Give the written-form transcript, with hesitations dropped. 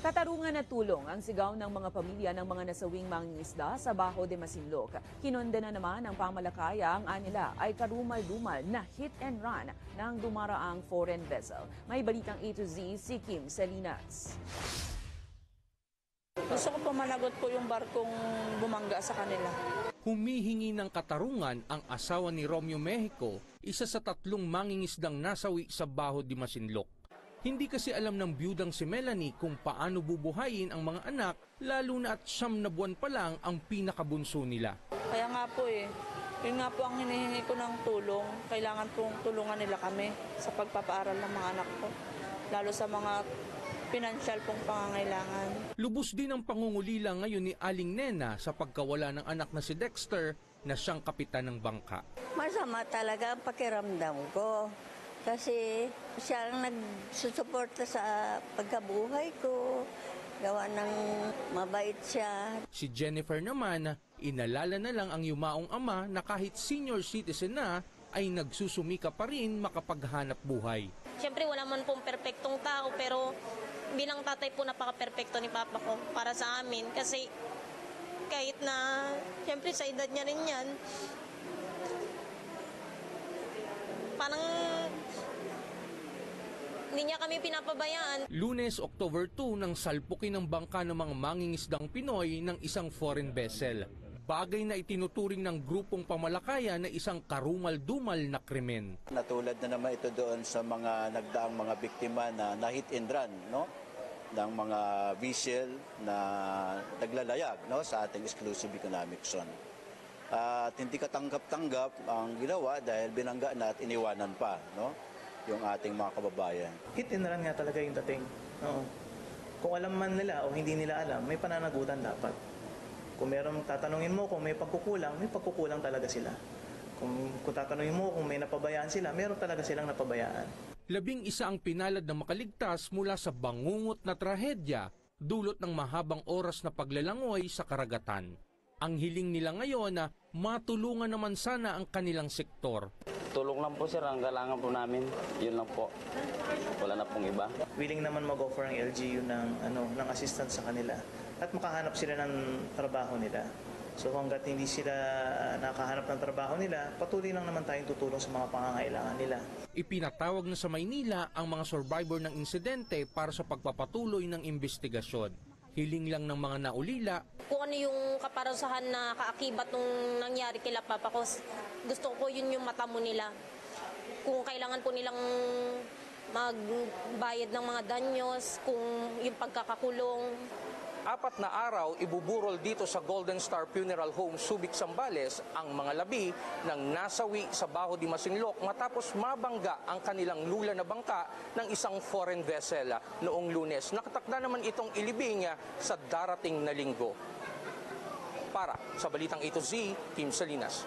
Katarungan at tulong ang sigaw ng mga pamilya ng mga nasawing mangingisda sa Bajo de Masinloc. Kinondena naman ng pamalakaya ang anila ay karumal-dumal na hit and run ng dumaraang foreign vessel. May balitang A to Z si Kim Salinas. Gusto ko po managot po yung barkong bumangga sa kanila. Humihingi ng katarungan ang asawa ni Romeo Mexico, isa sa 3 mangingisdang nasawi sa Bajo de Masinloc. Hindi kasi alam ng biyudang si Melanie kung paano bubuhayin ang mga anak, lalo na at 9 na buwan pa lang ang pinakabunso nila. Kaya nga po yun nga po ang hinihingi ko ng tulong. Kailangan pong tulungan nila kami sa pagpapaaral ng mga anak ko, lalo sa mga pinansyal pong pangangailangan. Lubos din ang pangungulila ngayon ni Aling Nena sa pagkawala ng anak na si Dexter na siyang kapitan ng bangka. Masama talaga ang pakiramdam ko. Kasi siya ang nagsusuporta sa pagkabuhay ko, gawa ng mabait siya. Si Jennifer naman, inalala na lang ang yumaong ama na kahit senior citizen na, ay nagsusumika pa rin makapaghanap buhay. Siyempre wala man pong perpektong tao, pero bilang tatay po napaka-perpekto ni Papa ko para sa amin. Kasi kahit na, siyempre sa edad niya rin yan, parang hindi niya kami pinapabayaan. Lunes, October 2 nang salpukin ng bangka ng mga mangingisdang Pinoy ng isang foreign vessel. Bagay na itinuturing ng grupong pamalakaya na isang karumal-dumal na krimen. Natulad na naman ito doon sa mga nagdaang mga biktima na hit and run, no? Ng mga vessel na naglalayag, no? Sa ating exclusive economic zone. At hindi katanggap-tanggap ang ginawa dahil binangga na at iniwanan pa, no? Yung ating mga kababayan. Hit and run nga talaga yung dating. Oo. Kung alam man nila o hindi nila alam, may pananagutan dapat. Kung meron tatanungin mo kung may pagkukulang talaga sila. Kung tatanungin mo kung may napabayaan sila, meron talaga silang napabayaan. 11 ang pinalad na makaligtas mula sa bangungot na trahedya, dulot ng mahabang oras na paglalangoy sa karagatan. Ang hiling nila ngayon na matulungan naman sana ang kanilang sektor. Tulong lang po sir, ang kailangan po namin, yun lang po. Wala na pong iba. Willing naman mag-offer ang LGU ng assistance sa kanila at makahanap sila ng trabaho nila. So hanggat hindi sila nakahanap ng trabaho nila, patuloy lang naman tayong tutulong sa mga pangangailangan nila. Ipinatawag na sa Maynila ang mga survivor ng insidente para sa pagpapatuloy ng investigasyon. Hiling lang ng mga naulila. Kung ano yung kaparusahan na kaakibat nung nangyari kila Papa ko, gusto ko yun yung matamo nila. Kung kailangan po nilang magbayad ng mga danyos, kung yung pagkakakulong. 4 na araw ibuburol dito sa Golden Star Funeral Home, Subic, Zambales ang mga labi ng nasawi sa Bajo de Masinloc matapos mabangga ang kanilang lula na bangka ng isang foreign vessel noong Lunes. Nakatakda naman itong ilibing sa darating na linggo. Para sa Balitang A to Z, Kim Salinas.